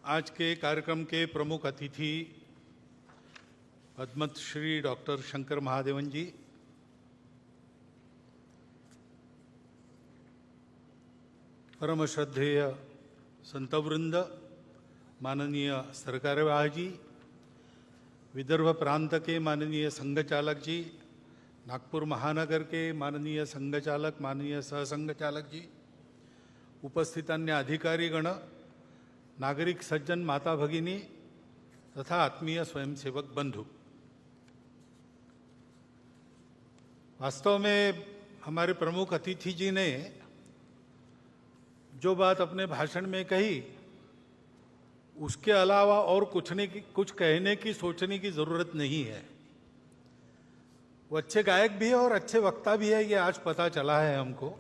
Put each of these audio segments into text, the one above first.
आज के कार्यक्रम के प्रमुख अतिथि पद्मश्री डॉक्टर शंकर महादेवन जी, परम श्रद्धेय संतवृंद, माननीय सरकार्यवाह जी, विदर्भ प्रांत के माननीय संघ चालक जी, नागपुर महानगर के माननीय संघ चालक, माननीय सहसंघ चालक जी, उपस्थित अन्य अधिकारीगण, नागरिक सज्जन, माता भगिनी तथा आत्मीय स्वयंसेवक बंधु, वास्तव में हमारे प्रमुख अतिथि जी ने जो बात अपने भाषण में कही, उसके अलावा और कुछ कहने की, सोचने की जरूरत नहीं है। वो अच्छे गायक भी है और अच्छे वक्ता भी है, ये आज पता चला है हमको।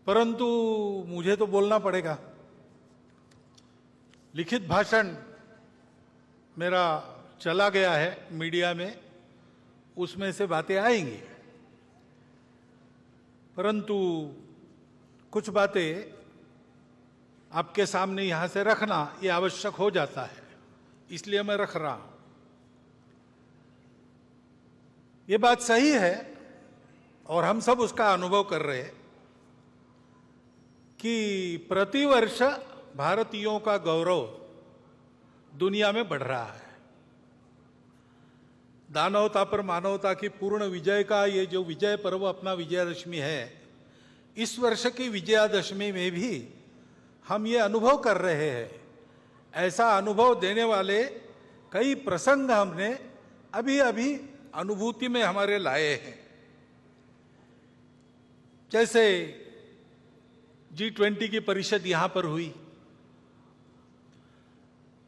परंतु मुझे तो बोलना पड़ेगा। लिखित भाषण मेरा चला गया है मीडिया में, उसमें से बातें आएंगी, परंतु कुछ बातें आपके सामने यहां से रखना ये आवश्यक हो जाता है, इसलिए मैं रख रहा हूं। ये बात सही है और हम सब उसका अनुभव कर रहे हैं कि प्रतिवर्ष भारतीयों का गौरव दुनिया में बढ़ रहा है। दानवता पर मानवता की पूर्ण विजय का ये जो विजय पर्व अपना विजयादशमी है, इस वर्ष की विजयादशमी में भी हम ये अनुभव कर रहे हैं। ऐसा अनुभव देने वाले कई प्रसंग हमने अभी अभी अनुभूति में हमारे लाए हैं। जैसे G20 की परिषद यहां पर हुई,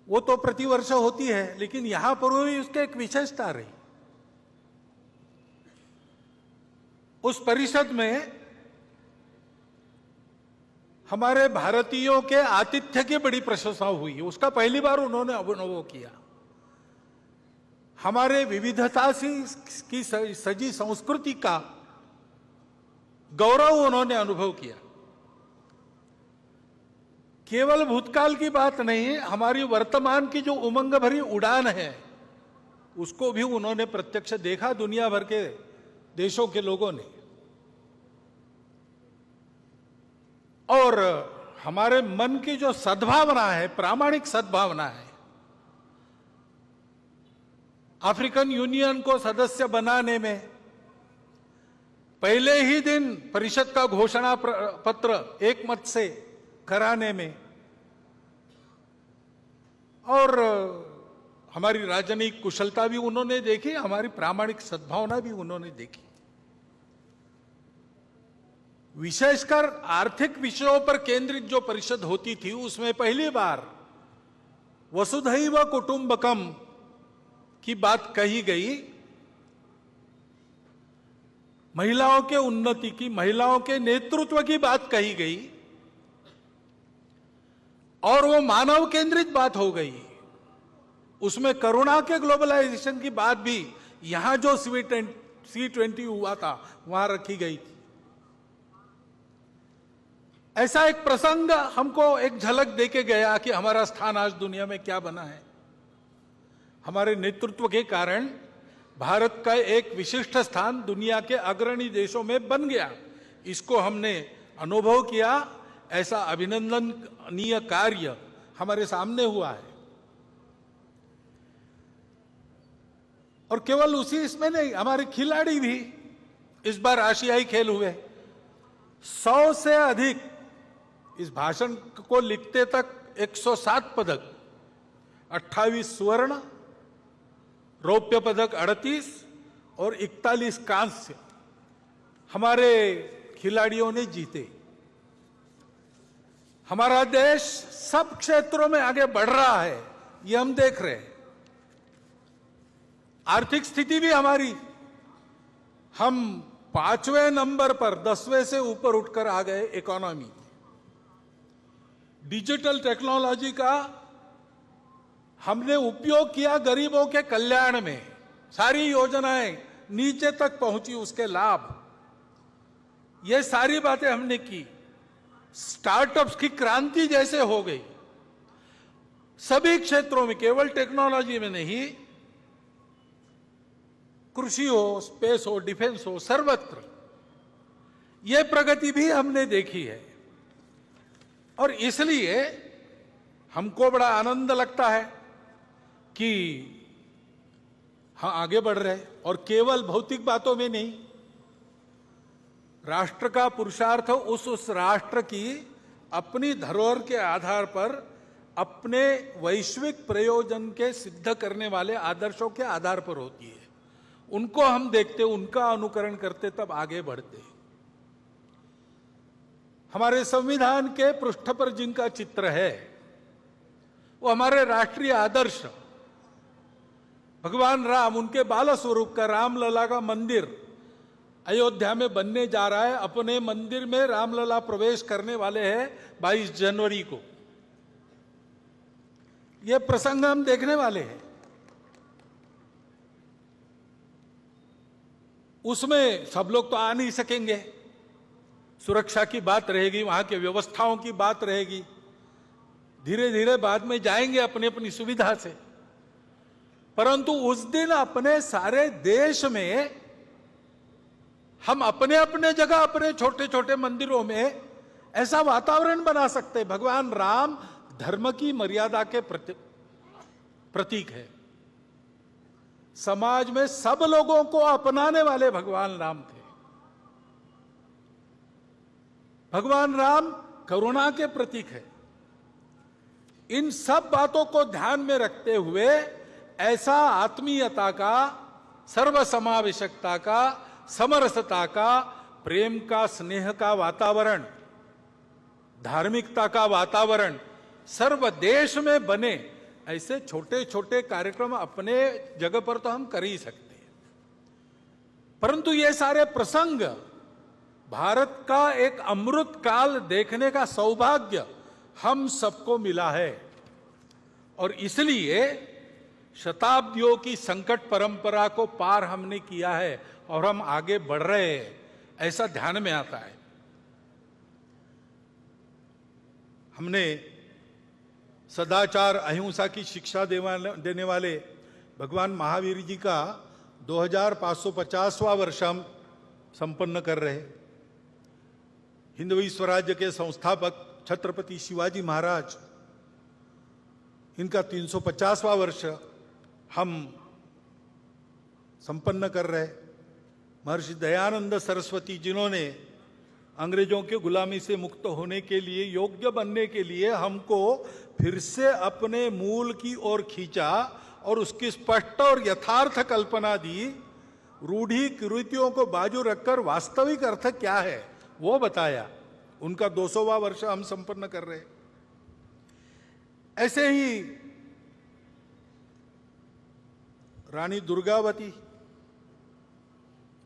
वो तो प्रतिवर्ष होती है, लेकिन यहां पर हुई उसके एक विशेषता रही। उस परिषद में हमारे भारतीयों के आतिथ्य की बड़ी प्रशंसा हुई, उसका पहली बार उन्होंने अनुभव किया। हमारे विविधता की सजी संस्कृति का गौरव उन्होंने अनुभव किया। केवल भूतकाल की बात नहीं, हमारी वर्तमान की जो उमंग भरी उड़ान है, उसको भी उन्होंने प्रत्यक्ष देखा, दुनिया भर के देशों के लोगों ने। और हमारे मन की जो सद्भावना है, प्रामाणिक सद्भावना है, अफ्रीकन यूनियन को सदस्य बनाने में पहले ही दिन परिषद का घोषणा पत्र एक मत से कराने में, और हमारी राजनीतिक कुशलता भी उन्होंने देखी, हमारी प्रामाणिक सद्भावना भी उन्होंने देखी। विशेषकर आर्थिक विषयों पर केंद्रित जो परिषद होती थी, उसमें पहली बार वसुधैव कुटुंबकम की बात कही गई। महिलाओं के उन्नति की, महिलाओं के नेतृत्व की बात कही गई, और वो मानव केंद्रित बात हो गई। उसमें करुणा के ग्लोबलाइजेशन की बात भी यहां जो C20 हुआ था वहां रखी गई थी। ऐसा एक प्रसंग हमको एक झलक देके गया कि हमारा स्थान आज दुनिया में क्या बना है। हमारे नेतृत्व के कारण भारत का एक विशिष्ट स्थान दुनिया के अग्रणी देशों में बन गया। इसको हमने अनुभव किया। ऐसा अभिनंदनीय कार्य हमारे सामने हुआ है। और केवल उसी इसमें नहीं, हमारे खिलाड़ी भी इस बार आशियाई खेल हुए। 100 से अधिक, इस भाषण को लिखते तक 107 पदक, 28 स्वर्ण, रौप्य पदक 38 और 41 कांस्य हमारे खिलाड़ियों ने जीते। हमारा देश सब क्षेत्रों में आगे बढ़ रहा है, ये हम देख रहे हैं। आर्थिक स्थिति भी हमारी, हम 5वें नंबर पर 10वें से ऊपर उठकर आ गए इकोनॉमी। डिजिटल टेक्नोलॉजी का हमने उपयोग किया गरीबों के कल्याण में, सारी योजनाएं नीचे तक पहुंची, उसके लाभ, ये सारी बातें हमने की। स्टार्टअप्स की क्रांति जैसे हो गई, सभी क्षेत्रों में, केवल टेक्नोलॉजी में नहीं, कृषि हो, स्पेस हो, डिफेंस हो, सर्वत्र यह प्रगति भी हमने देखी है। और इसलिए हमको बड़ा आनंद लगता है कि हाँ, आगे बढ़ रहे, और केवल भौतिक बातों में नहीं, राष्ट्र का पुरुषार्थ उस राष्ट्र की अपनी धरोहर के आधार पर अपने वैश्विक प्रयोजन के सिद्ध करने वाले आदर्शों के आधार पर होती है। उनको हम देखते, उनका अनुकरण करते, तब आगे बढ़ते। हमारे संविधान के पृष्ठ पर जिनका चित्र है वो हमारे राष्ट्रीय आदर्श भगवान राम, उनके बाल स्वरूप का रामलला का मंदिर अयोध्या में बनने जा रहा है। अपने मंदिर में रामलला प्रवेश करने वाले हैं 22 जनवरी को। यह प्रसंग हम देखने वाले हैं। उसमें सब लोग तो आ नहीं सकेंगे, सुरक्षा की बात रहेगी, वहां के व्यवस्थाओं की बात रहेगी। धीरे धीरे बाद में जाएंगे अपनी अपनी सुविधा से। परंतु उस दिन अपने सारे देश में हम अपने अपने जगह, अपने छोटे छोटे मंदिरों में ऐसा वातावरण बना सकते हैं। भगवान राम धर्म की मर्यादा के प्रतीक है। समाज में सब लोगों को अपनाने वाले भगवान राम थे। भगवान राम करुणा के प्रतीक है। इन सब बातों को ध्यान में रखते हुए ऐसा आत्मीयता का, सर्वसमावेशकता का, समरसता का, प्रेम का, स्नेह का वातावरण, धार्मिकता का वातावरण सर्व देश में बने, ऐसे छोटे छोटे कार्यक्रम अपने जगह पर तो हम कर ही सकते हैं। परंतु ये सारे प्रसंग भारत का एक अमृत काल देखने का सौभाग्य हम सबको मिला है। और इसलिए शताब्दियों की संकट परंपरा को पार हमने किया है और हम आगे बढ़ रहे हैं, ऐसा ध्यान में आता है। हमने सदाचार, अहिंसा की शिक्षा देने वाले भगवान महावीर जी का 2550वां वर्ष हम संपन्न कर रहे। हिंदवी स्वराज्य के संस्थापक छत्रपति शिवाजी महाराज, इनका 350वां वर्ष हम संपन्न कर रहे। महर्षि दयानंद सरस्वती, जिन्होंने अंग्रेजों के गुलामी से मुक्त होने के लिए, योग्य बनने के लिए हमको फिर से अपने मूल की ओर खींचा और उसकी स्पष्ट और यथार्थ कल्पना दी। रूढ़ी कुरीतियों को बाजू रखकर वास्तविक अर्थ क्या है वो बताया। उनका 200वां वर्ष हम संपन्न कर रहे। ऐसे ही रानी दुर्गावती,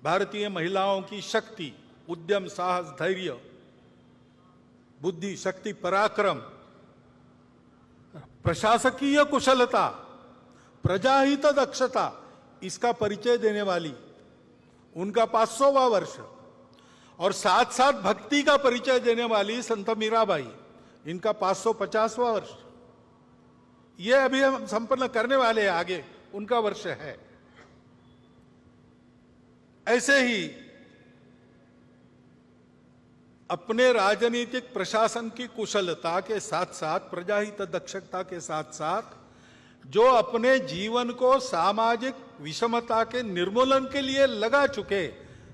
भारतीय महिलाओं की शक्ति, उद्यम, साहस, धैर्य, बुद्धि, शक्ति, पराक्रम, प्रशासकीय कुशलता, प्रजाहित दक्षता, इसका परिचय देने वाली, उनका 500वां वर्ष। और साथ साथ भक्ति का परिचय देने वाली संत मीराबाई, इनका 550वां वर्ष। ये अभी हम संपन्न करने वाले हैं, आगे उनका वर्ष है। ऐसे ही अपने राजनीतिक प्रशासन की कुशलता के साथ साथ, प्रजाहित दक्षता के साथ साथ, जो अपने जीवन को सामाजिक विषमता के निर्मूलन के लिए लगा चुके,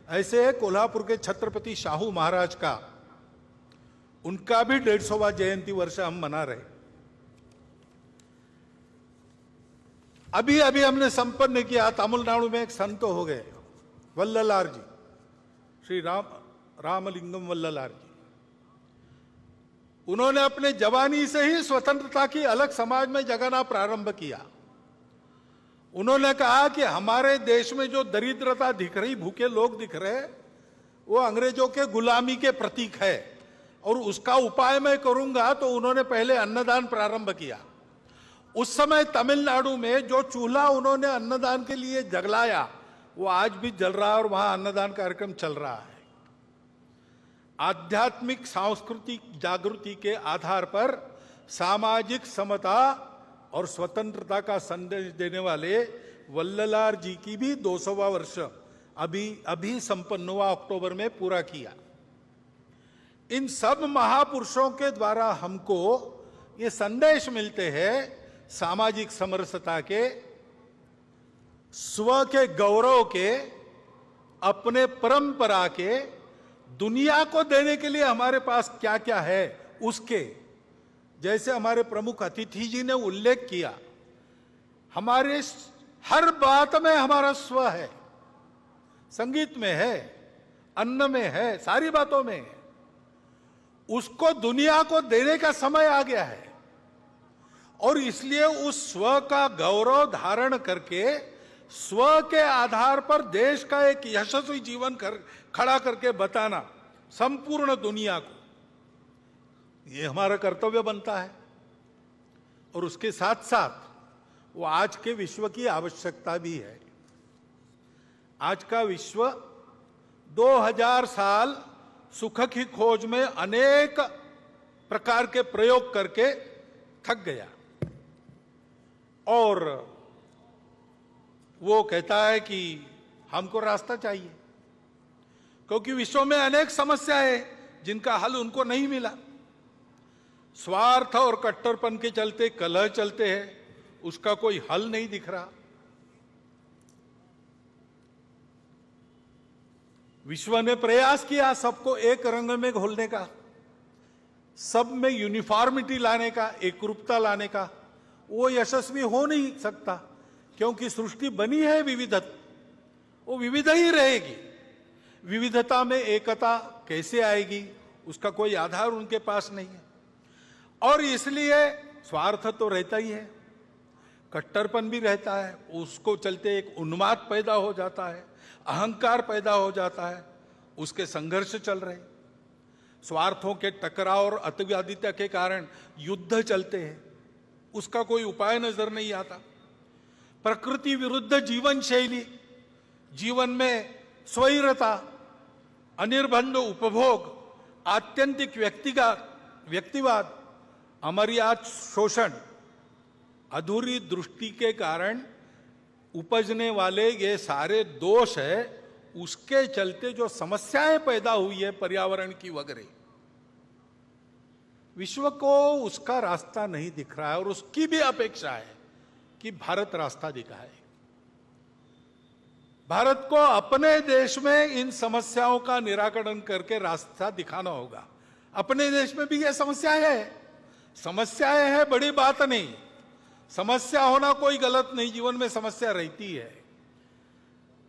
ऐसे कोल्हापुर के छत्रपति शाहू महाराज का, उनका भी 150वां जयंती वर्ष हम मना रहे। अभी अभी हमने संपन्न किया, तमिलनाडु में एक संत हो गए, वल्ललार जी, श्री रामलिंगम वल्ललार जी। उन्होंने अपने जवानी से ही स्वतंत्रता की अलग समाज में जगाना प्रारंभ किया। उन्होंने कहा कि हमारे देश में जो दरिद्रता दिख रही, भूखे लोग दिख रहे, वो अंग्रेजों के गुलामी के प्रतीक है और उसका उपाय मैं करूंगा। तो उन्होंने पहले अन्नदान प्रारंभ किया। उस समय तमिलनाडु में जो चूल्हा उन्होंने अन्नदान के लिए जलाया, वो आज भी जल रहा है और वहां अन्नदान कार्यक्रम चल रहा है। आध्यात्मिक सांस्कृतिक जागृति के आधार पर सामाजिक समता और स्वतंत्रता का संदेश देने वाले वल्ललार जी की भी 200वां वर्ष अभी संपन्न हुआ, अक्टूबर में पूरा किया। इन सब महापुरुषों के द्वारा हमको ये संदेश मिलते हैं सामाजिक समरसता के, स्व के गौरव के, अपने परंपरा के, दुनिया को देने के लिए हमारे पास क्या क्या है उसके। जैसे हमारे प्रमुख अतिथि जी ने उल्लेख किया, हमारे हर बात में हमारा स्व है, संगीत में है, अन्न में है, सारी बातों में है। उसको दुनिया को देने का समय आ गया है और इसलिए उस स्व का गौरव धारण करके स्व के आधार पर देश का एक यशस्वी जीवन खड़ा करके बताना संपूर्ण दुनिया को, ये हमारा कर्तव्य बनता है। और उसके साथ साथ वो आज के विश्व की आवश्यकता भी है। आज का विश्व 2000 साल सुख की खोज में अनेक प्रकार के प्रयोग करके थक गया और वो कहता है कि हमको रास्ता चाहिए, क्योंकि विश्व में अनेक समस्याएं जिनका हल उनको नहीं मिला। स्वार्थ और कट्टरपन के चलते कलह चलते हैं, उसका कोई हल नहीं दिख रहा। विश्व ने प्रयास किया सबको एक रंग में घोलने का, सब में यूनिफॉर्मिटी लाने का, एकरूपता लाने का। वो यशस्वी हो नहीं सकता क्योंकि सृष्टि बनी है विविधता, वो विविध ही रहेगी। विविधता में एकता कैसे आएगी उसका कोई आधार उनके पास नहीं है और इसलिए स्वार्थ तो रहता ही है, कट्टरपन भी रहता है, उसको चलते एक उन्माद पैदा हो जाता है, अहंकार पैदा हो जाता है, उसके संघर्ष चल रहे। स्वार्थों के टकराव और अतिवादिता के कारण युद्ध चलते हैं, उसका कोई उपाय नजर नहीं आता। प्रकृति विरुद्ध जीवन शैली, जीवन में स्वैरता, अनिर्बंध उपभोग, आत्यंतिक व्यक्तिवाद, अमर्याद शोषण, अधूरी दृष्टि के कारण उपजने वाले ये सारे दोष है, उसके चलते जो समस्याएं पैदा हुई है पर्यावरण की वगैरह, विश्व को उसका रास्ता नहीं दिख रहा है और उसकी भी अपेक्षा है कि भारत रास्ता दिखाए। भारत को अपने देश में इन समस्याओं का निराकरण करके रास्ता दिखाना होगा। अपने देश में भी ये समस्याएं हैं, बड़ी बात नहीं। समस्या होना कोई गलत नहीं, जीवन में समस्या रहती है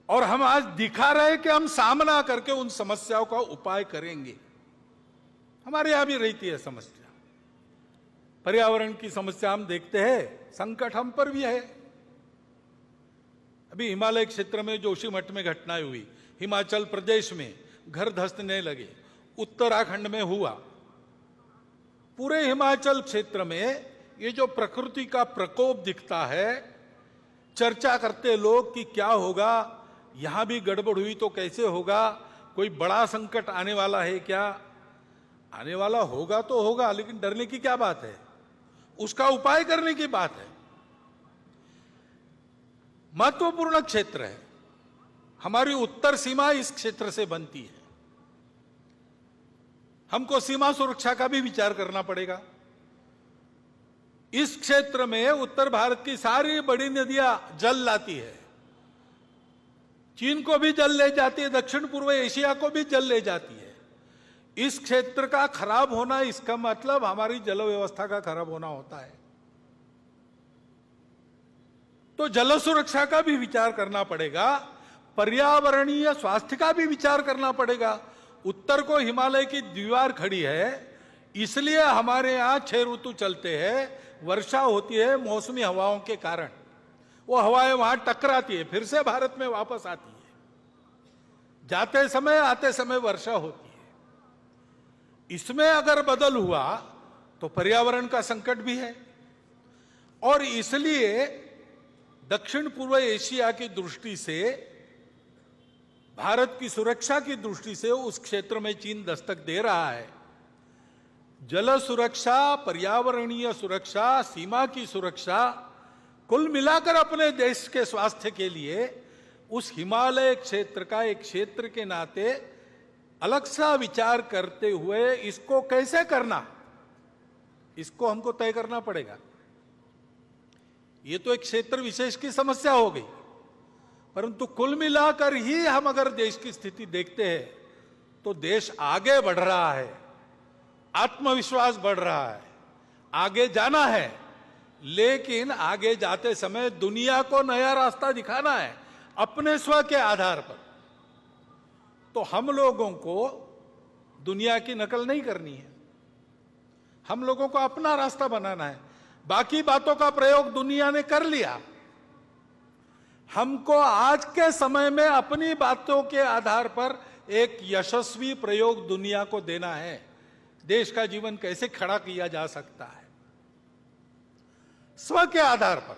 और हम आज दिखा रहे कि हम सामना करके उन समस्याओं का उपाय करेंगे। हमारे यहां भी रहती है समस्या, पर्यावरण की समस्या हम देखते हैं, संकट हम पर भी है। अभी हिमालय क्षेत्र में जोशीमठ में घटनाएं हुई, हिमाचल प्रदेश में घर धंसने लगे, उत्तराखंड में हुआ। पूरे हिमाचल क्षेत्र में ये जो प्रकृति का प्रकोप दिखता है, चर्चा करते लोग कि क्या होगा, यहां भी गड़बड़ हुई तो कैसे होगा, कोई बड़ा संकट आने वाला है क्या? आने वाला होगा तो होगा, लेकिन डरने की क्या बात है, उसका उपाय करने की बात है। महत्वपूर्ण क्षेत्र है, हमारी उत्तर सीमा इस क्षेत्र से बनती है। हमको सीमा सुरक्षा का भी विचार करना पड़ेगा। इस क्षेत्र में उत्तर भारत की सारी बड़ी नदियां जल लाती है, चीन को भी जल ले जाती है, दक्षिण पूर्व एशिया को भी जल ले जाती है। इस क्षेत्र का खराब होना, इसका मतलब हमारी जल व्यवस्था का खराब होना होता है। तो जल सुरक्षा का भी विचार करना पड़ेगा, पर्यावरणीय स्वास्थ्य का भी विचार करना पड़ेगा। उत्तर को हिमालय की दीवार खड़ी है, इसलिए हमारे यहां 6 ऋतु चलते हैं। वर्षा होती है मौसमी हवाओं के कारण, वो हवाएं वहां टकराती है, फिर से भारत में वापस आती है, जाते समय आते समय वर्षा होती है। इसमें अगर बदल हुआ तो पर्यावरण का संकट भी है और इसलिए दक्षिण पूर्व एशिया की दृष्टि से, भारत की सुरक्षा की दृष्टि से उस क्षेत्र में चीन दस्तक दे रहा है। जल सुरक्षा, पर्यावरणीय सुरक्षा, सीमा की सुरक्षा, कुल मिलाकर अपने देश के स्वास्थ्य के लिए उस हिमालय क्षेत्र का एक क्षेत्र के नाते अलग सा विचार करते हुए इसको कैसे करना, इसको हमको तय करना पड़ेगा। ये तो एक क्षेत्र विशेष की समस्या हो गई, परंतु कुल मिलाकर ही हम अगर देश की स्थिति देखते हैं तो देश आगे बढ़ रहा है, आत्मविश्वास बढ़ रहा है, आगे जाना है, लेकिन आगे जाते समय दुनिया को नया रास्ता दिखाना है अपने स्व के आधार पर। तो हम लोगों को दुनिया की नकल नहीं करनी है, हम लोगों को अपना रास्ता बनाना है। बाकी बातों का प्रयोग दुनिया ने कर लिया, हमको आज के समय में अपनी बातों के आधार पर एक यशस्वी प्रयोग दुनिया को देना है। देश का जीवन कैसे खड़ा किया जा सकता है स्व के आधार पर,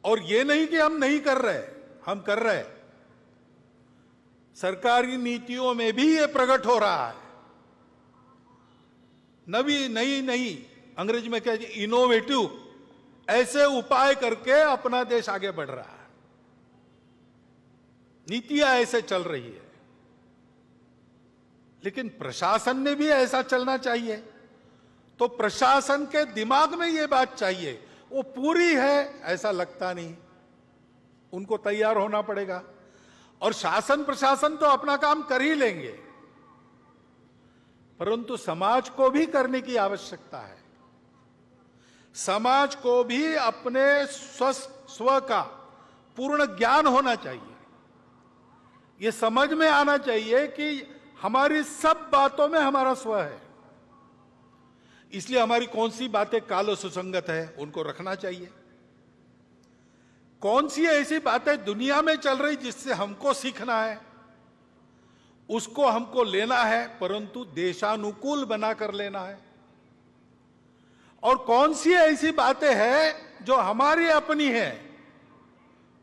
और ये नहीं कि हम नहीं कर रहे, हम कर रहे। सरकारी नीतियों में भी ये प्रकट हो रहा है। नई अंग्रेजी में कहते हैं इनोवेटिव, ऐसे उपाय करके अपना देश आगे बढ़ रहा है, नीतियां ऐसे चल रही है। लेकिन प्रशासन ने भी ऐसा चलना चाहिए। तो प्रशासन के दिमाग में ये बात चाहिए, वो पूरी है ऐसा लगता नहीं, उनको तैयार होना पड़ेगा। और शासन प्रशासन तो अपना काम कर ही लेंगे, परंतु समाज को भी करने की आवश्यकता है। समाज को भी अपने स्व का पूर्ण ज्ञान होना चाहिए। ये समझ में आना चाहिए कि हमारी सब बातों में हमारा स्व है, इसलिए हमारी कौन सी बातें काल सुसंगत है उनको रखना चाहिए। कौन सी ऐसी बातें दुनिया में चल रही जिससे हमको सीखना है, उसको हमको लेना है, परंतु देशानुकूल बनाकर लेना है। और कौन सी ऐसी बातें हैं जो हमारी अपनी है,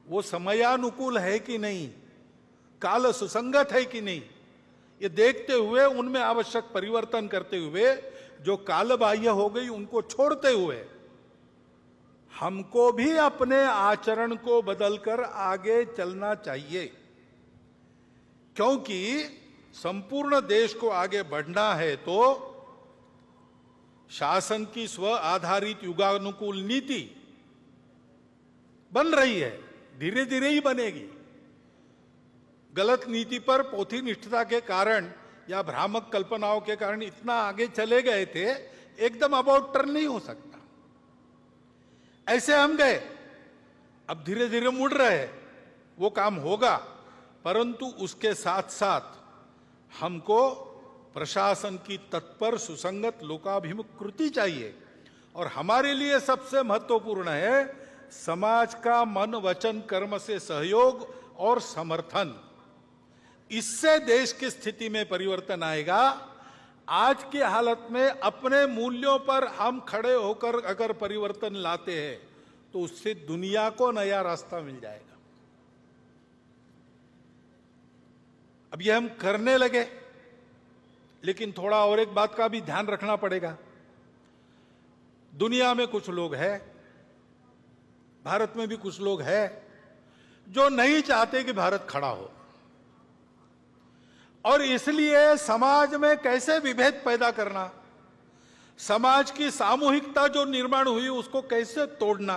वो समयानुकूल है कि नहीं, काल सुसंगत है कि नहीं, ये देखते हुए उनमें आवश्यक परिवर्तन करते हुए, जो कालबाह्य हो गई उनको छोड़ते हुए, हमको भी अपने आचरण को बदलकर आगे चलना चाहिए। क्योंकि संपूर्ण देश को आगे बढ़ना है तो शासन की स्व आधारित युगानुकूल नीति बन रही है, धीरे धीरे ही बनेगी। गलत नीति पर पोथी निष्ठता के कारण या भ्रामक कल्पनाओं के कारण इतना आगे चले गए थे, एकदम अबाउट टर्न नहीं हो सकता। ऐसे हम गए, अब धीरे धीरे मुड़ रहे हैं, वो काम होगा, परंतु उसके साथ साथ हमको प्रशासन की तत्पर सुसंगत लोकाभिमुख कृति चाहिए। और हमारे लिए सबसे महत्वपूर्ण है समाज का मन वचन कर्म से सहयोग और समर्थन। इससे देश की स्थिति में परिवर्तन आएगा। आज की हालत में अपने मूल्यों पर हम खड़े होकर अगर परिवर्तन लाते हैं तो उससे दुनिया को नया रास्ता मिल जाएगा। अब ये हम करने लगे, लेकिन थोड़ा और एक बात का भी ध्यान रखना पड़ेगा। दुनिया में कुछ लोग हैं, भारत में भी कुछ लोग हैं जो नहीं चाहते कि भारत खड़ा हो, और इसलिए समाज में कैसे विभेद पैदा करना, समाज की सामूहिकता जो निर्माण हुई उसको कैसे तोड़ना,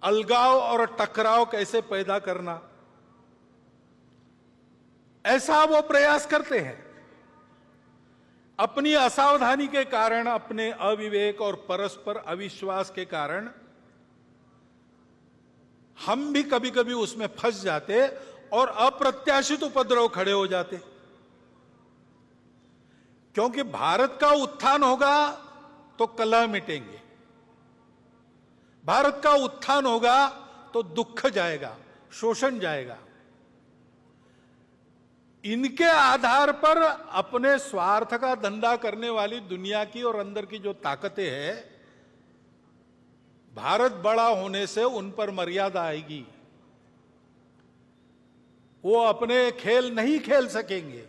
अलगाव और टकराव कैसे पैदा करना, ऐसा वो प्रयास करते हैं। अपनी असावधानी के कारण, अपने अविवेक और परस्पर अविश्वास के कारण हम भी कभी कभी उसमें फंस जाते और अप्रत्याशित उपद्रव खड़े हो जाते। क्योंकि भारत का उत्थान होगा तो कलह मिटेंगे, भारत का उत्थान होगा तो दुख जाएगा, शोषण जाएगा। इनके आधार पर अपने स्वार्थ का धंधा करने वाली दुनिया की और अंदर की जो ताकतें हैं, भारत बड़ा होने से उन पर मर्यादा आएगी, वो अपने खेल नहीं खेल सकेंगे।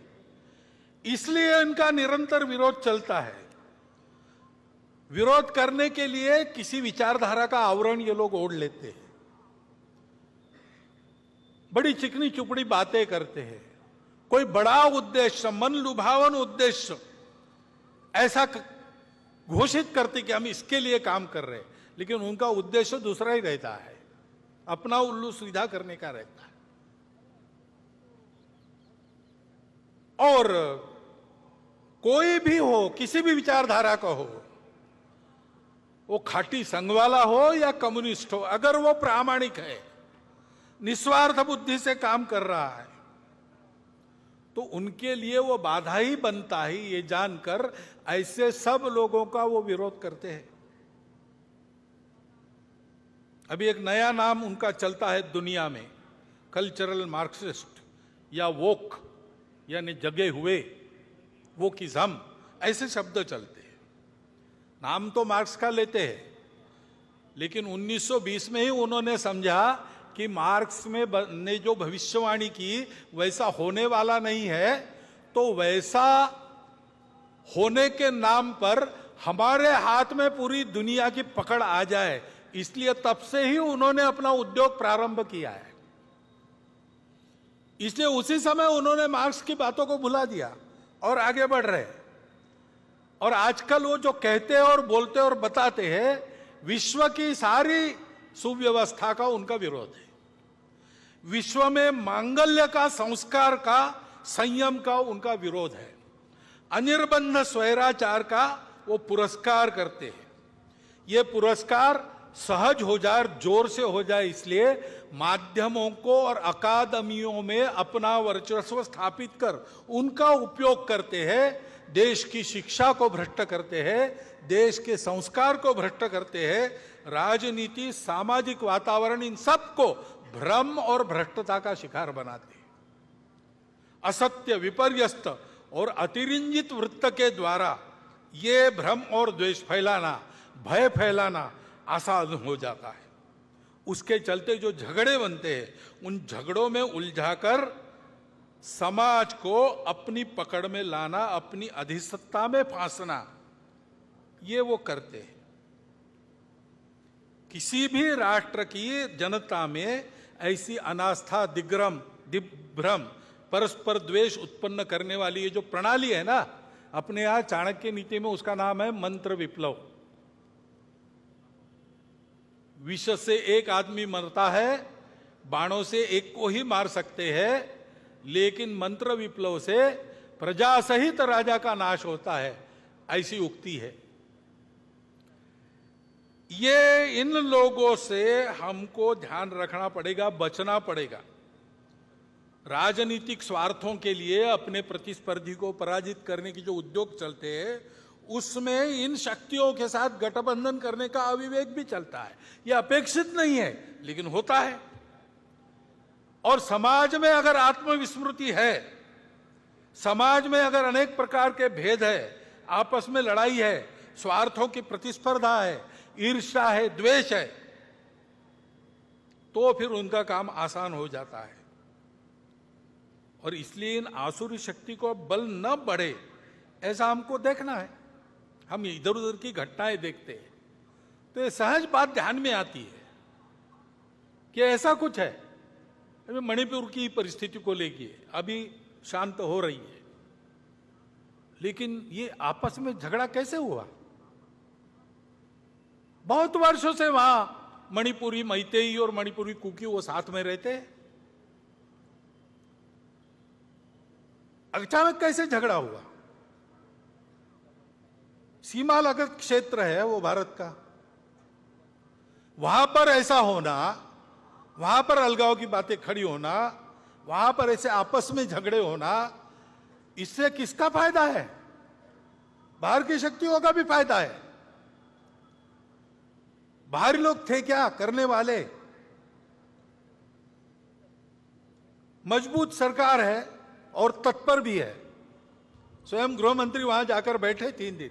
इसलिए इनका निरंतर विरोध चलता है। विरोध करने के लिए किसी विचारधारा का आवरण ये लोग ओढ़ लेते हैं, बड़ी चिकनी चुपड़ी बातें करते हैं, कोई बड़ा उद्देश्य, मन लुभावन उद्देश्य ऐसा घोषित करते कि हम इसके लिए काम कर रहे हैं, लेकिन उनका उद्देश्य दूसरा ही रहता है, अपना उल्लू सीधा करने का रहता है। और कोई भी हो, किसी भी विचारधारा का हो, वो खाटी संघ वाला हो या कम्युनिस्ट हो, अगर वो प्रामाणिक है, निस्वार्थ बुद्धि से काम कर रहा है, तो उनके लिए वो बाधा ही बनता है। ये जानकर ऐसे सब लोगों का वो विरोध करते हैं। अभी एक नया नाम उनका चलता है दुनिया में, कल्चरल मार्क्सिस्ट या वोक, यानी जगे हुए, वोकिज्म, ऐसे शब्द चलते हैं। नाम तो मार्क्स का लेते हैं, लेकिन 1920 में ही उन्होंने समझा कि मार्क्स ने जो भविष्यवाणी की वैसा होने वाला नहीं है, तो वैसा होने के नाम पर हमारे हाथ में पूरी दुनिया की पकड़ आ जाए, इसलिए तब से ही उन्होंने अपना उद्योग प्रारंभ किया है। इसलिए उसी समय उन्होंने मार्क्स की बातों को भुला दिया और आगे बढ़ रहे। और आजकल वो जो कहते हैं और बोलते और बताते हैं, विश्व की सारी सुव्यवस्था का उनका विरोध है। विश्व में मांगल्य का, संस्कार का, संयम का उनका विरोध है। अनिर्बंध स्वैराचार का वो पुरस्कार करते हैं। ये पुरस्कार सहज हो जाए, जोर से हो जाए, इसलिए माध्यमों को और अकादमियों में अपना वर्चस्व स्थापित कर उनका उपयोग करते हैं। देश की शिक्षा को भ्रष्ट करते हैं, देश के संस्कार को भ्रष्ट करते हैं, राजनीति, सामाजिक वातावरण, इन सब को भ्रम और भ्रष्टता का शिकार बनाते हैं। असत्य, विपर्यस्त और अतिरंजित वृत्त के द्वारा ये भ्रम और द्वेष फैलाना, भय फैलाना आसान हो जाता है। उसके चलते जो झगड़े बनते हैं, उन झगड़ों में उलझाकर समाज को अपनी पकड़ में लाना, अपनी अधिसत्ता में फांसना, ये वो करते हैं। किसी भी राष्ट्र की जनता में ऐसी अनास्था, दिग्भ्रम, परस्पर द्वेष उत्पन्न करने वाली ये जो प्रणाली है ना, अपने यहां चाणक्य नीति में उसका नाम है मंत्र विप्लव। विष से एक आदमी मरता है, बाणों से एक को ही मार सकते हैं, लेकिन मंत्र विप्लव से प्रजा सहित राजा का नाश होता है, ऐसी उक्ति है। ये इन लोगों से हमको ध्यान रखना पड़ेगा, बचना पड़ेगा। राजनीतिक स्वार्थों के लिए अपने प्रतिस्पर्धी को पराजित करने की जो उद्योग चलते हैं, उसमें इन शक्तियों के साथ गठबंधन करने का अविवेक भी चलता है। यह अपेक्षित नहीं है, लेकिन होता है। और समाज में अगर आत्मविस्मृति है, समाज में अगर अनेक प्रकार के भेद है, आपस में लड़ाई है, स्वार्थों की प्रतिस्पर्धा है, ईर्ष्या है, द्वेष है, तो फिर उनका काम आसान हो जाता है। और इसलिए इन आसुरी शक्ति को बल न बढ़े, ऐसा हमको देखना है। हम इधर उधर की घटनाएं देखते हैं तो ये सहज बात ध्यान में आती है कि ऐसा कुछ है। अभी मणिपुर की परिस्थिति को लेके अभी शांत हो रही है, लेकिन ये आपस में झगड़ा कैसे हुआ? बहुत वर्षों से वहां मणिपुरी मैतेई और मणिपुरी कुकी वो साथ में रहते हैं, अचानक कैसे झगड़ा हुआ? सीमा लगत क्षेत्र है वो भारत का, वहां पर ऐसा होना, वहां पर अलगाव की बातें खड़ी होना, वहां पर ऐसे आपस में झगड़े होना, इससे किसका फायदा है? बाहर की शक्तियों का भी फायदा है। बाहरी लोग थे क्या करने वाले? मजबूत सरकार है और तत्पर भी है। स्वयं गृह मंत्री वहां जाकर बैठे 3 दिन,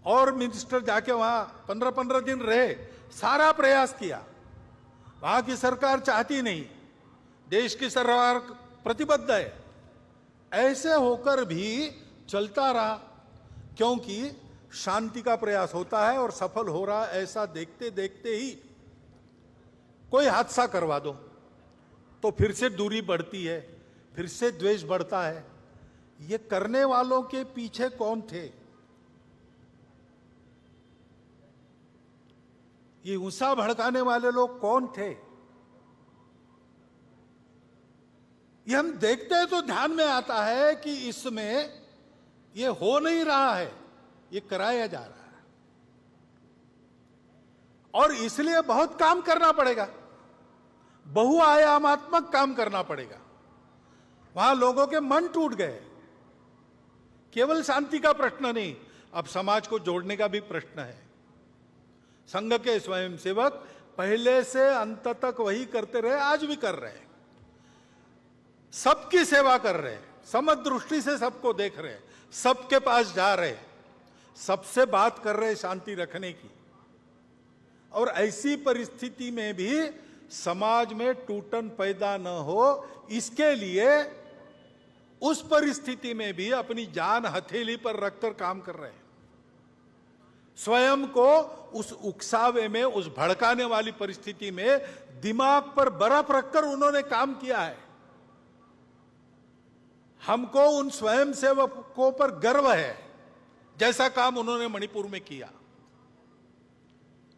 और मिनिस्टर जाके वहां 15-15 दिन रहे, सारा प्रयास किया। वहां की सरकार चाहती नहीं, देश की सरकार प्रतिबद्ध है, ऐसे होकर भी चलता रहा, क्योंकि शांति का प्रयास होता है और सफल हो रहा, ऐसा देखते देखते ही कोई हादसा करवा दो तो फिर से दूरी बढ़ती है, फिर से द्वेष बढ़ता है। ये करने वालों के पीछे कौन थे? ये गुस्सा भड़काने वाले लोग कौन थे? ये हम देखते हैं तो ध्यान में आता है कि इसमें ये हो नहीं रहा है, ये कराया जा रहा है, और इसलिए बहुत काम करना पड़ेगा, बहुआयामात्मक काम करना पड़ेगा। वहां लोगों के मन टूट गए। केवल शांति का प्रश्न नहीं, अब समाज को जोड़ने का भी प्रश्न है। संघ के स्वयंसेवक पहले से अंत तक वही करते रहे, आज भी कर रहे हैं। सबकी सेवा कर रहे हैं, समदृष्टि से सबको देख रहे हैं, सबके पास जा रहे हैं, सबसे बात कर रहे हैं शांति रखने की। और ऐसी परिस्थिति में भी समाज में टूटन पैदा न हो, इसके लिए उस परिस्थिति में भी अपनी जान हथेली पर रखकर काम कर रहे हैं। स्वयं को उस उकसावे में, उस भड़काने वाली परिस्थिति में दिमाग पर बर्फ रखकर उन्होंने काम किया है। हमको उन स्वयंसेवकों पर गर्व है, जैसा काम उन्होंने मणिपुर में किया।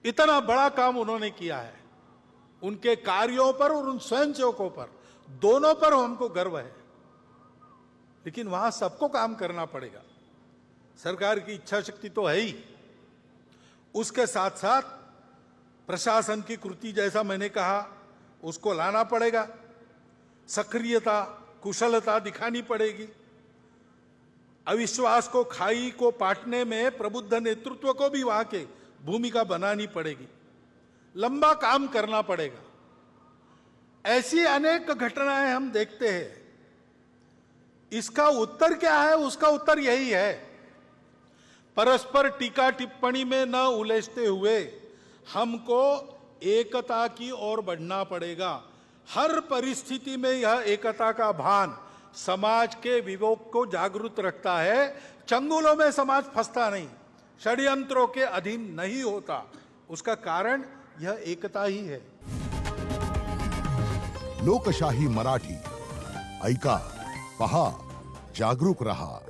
इतना बड़ा काम उन्होंने किया है। उनके कार्यों पर और उन स्वयंसेवकों पर, दोनों पर हमको गर्व है। लेकिन वहां सबको काम करना पड़ेगा। सरकार की इच्छा शक्ति तो है ही, उसके साथ साथ प्रशासन की कृति, जैसा मैंने कहा, उसको लाना पड़ेगा। सक्रियता, कुशलता दिखानी पड़ेगी। अविश्वास को, खाई को पाटने में प्रबुद्ध नेतृत्व को भी वहां के भूमिका बनानी पड़ेगी। लंबा काम करना पड़ेगा। ऐसी अनेक घटनाएं हम देखते हैं। इसका उत्तर क्या है? उसका उत्तर यही है, परस्पर टीका टिप्पणी में न उलझते हुए हमको एकता की ओर बढ़ना पड़ेगा। हर परिस्थिति में यह एकता का भान समाज के विवेक को जागरूक रखता है। चंगुलों में समाज फंसता नहीं, षड्यंत्रों के अधीन नहीं होता। उसका कारण यह एकता ही है। लोकशाही मराठी ऐका, पहा, जागरूक रहा।